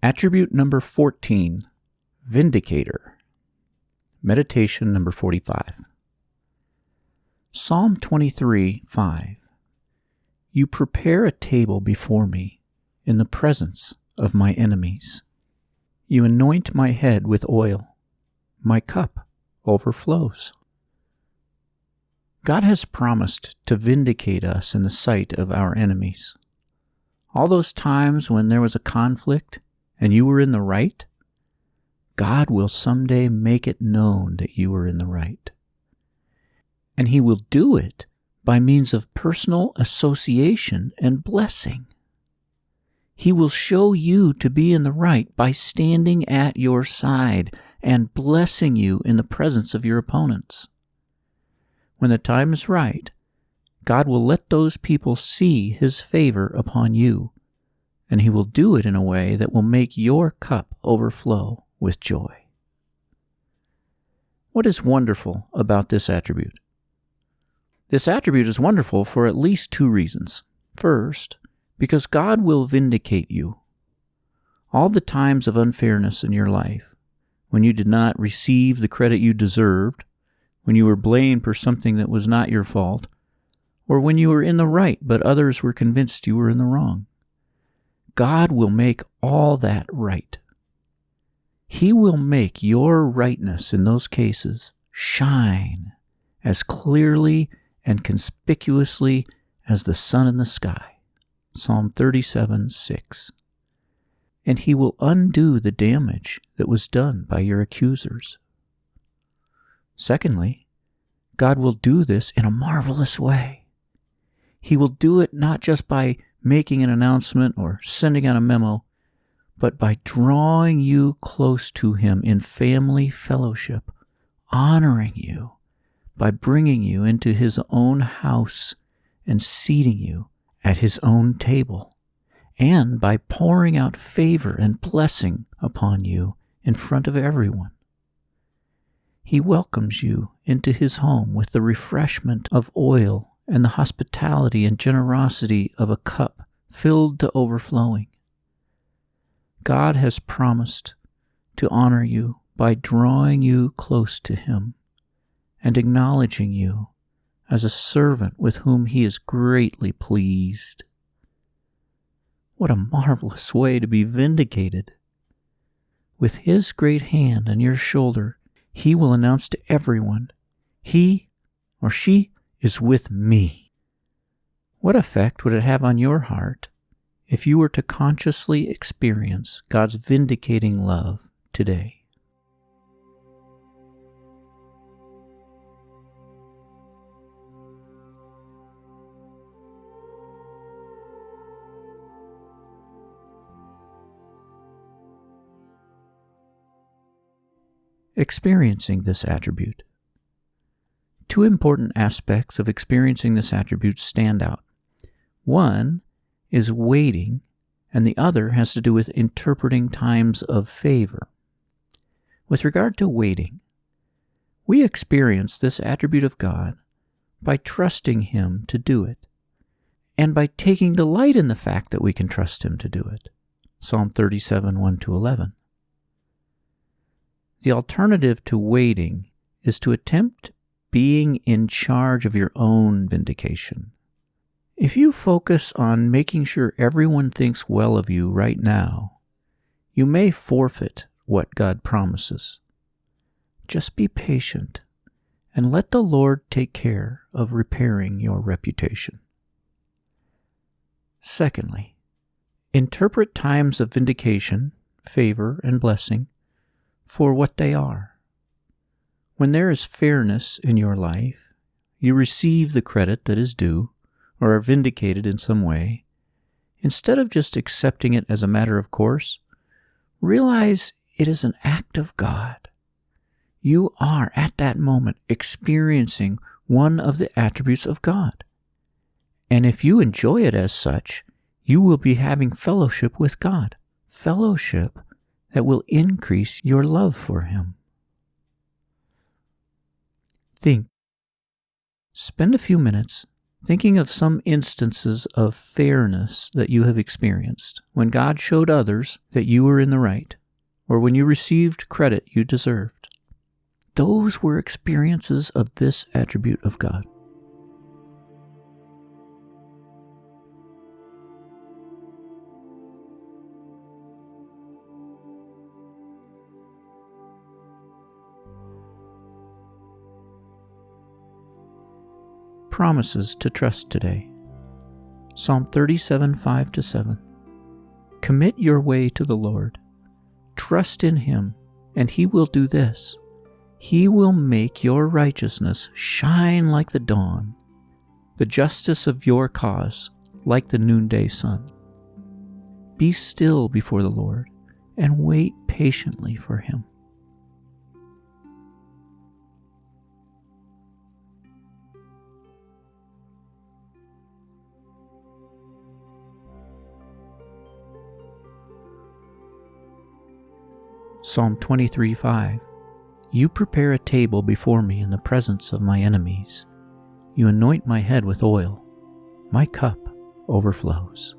Attribute number 14, Vindicator. Meditation number 45. Psalm 23:5. You prepare a table before me in the presence of my enemies. You anoint my head with oil. My cup overflows. God has promised to vindicate us in the sight of our enemies. All those times when there was a conflict and you were in the right, God will someday make it known that you were in the right. And He will do it by means of personal association and blessing. He will show you to be in the right by standing at your side and blessing you in the presence of your opponents. When the time is right, God will let those people see His favor upon you, and He will do it in a way that will make your cup overflow with joy. What is wonderful about this attribute? This attribute is wonderful for at least two reasons. First, because God will vindicate you. All the times of unfairness in your life, when you did not receive the credit you deserved, when you were blamed for something that was not your fault, or when you were in the right but others were convinced you were in the wrong, God will make all that right. He will make your rightness in those cases shine as clearly and conspicuously as the sun in the sky. Psalm 37:6. And He will undo the damage that was done by your accusers. Secondly, God will do this in a marvelous way. He will do it not just by making an announcement or sending out a memo, but by drawing you close to Him in family fellowship, honoring you by bringing you into His own house and seating you at His own table, and by pouring out favor and blessing upon you in front of everyone. He welcomes you into His home with the refreshment of oil and the hospitality and generosity of a cup filled to overflowing. God has promised to honor you by drawing you close to Him and acknowledging you as a servant with whom He is greatly pleased. What a marvelous way to be vindicated. With His great hand on your shoulder, He will announce to everyone, he or she is with me. What effect would it have on your heart if you were to consciously experience God's vindicating love today? Experiencing this attribute. Two important aspects of experiencing this attribute stand out. One is waiting, and the other has to do with interpreting times of favor. With regard to waiting, we experience this attribute of God by trusting Him to do it, and by taking delight in the fact that we can trust Him to do it. Psalm 37:1-11. The alternative to waiting is to attempt being in charge of your own vindication. If you focus on making sure everyone thinks well of you right now, you may forfeit what God promises. Just be patient and let the Lord take care of repairing your reputation. Secondly, interpret times of vindication, favor, and blessing for what they are. When there is fairness in your life, you receive the credit that is due or are vindicated in some way. Instead of just accepting it as a matter of course, realize it is an act of God. You are at that moment experiencing one of the attributes of God. And if you enjoy it as such, you will be having fellowship with God, fellowship that will increase your love for Him. Think. Spend a few minutes Thinking of some instances of fairness that you have experienced, when God showed others that you were in the right, or when you received credit you deserved. Those were experiences of this attribute of God. Promises to trust today. Psalm 37, 5-7. Commit your way to the Lord. Trust in Him, and He will do this. He will make your righteousness shine like the dawn, the justice of your cause like the noonday sun. Be still before the Lord, and wait patiently for Him. Psalm 23, 5. You prepare a table before me in the presence of my enemies. You anoint my head with oil. My cup overflows.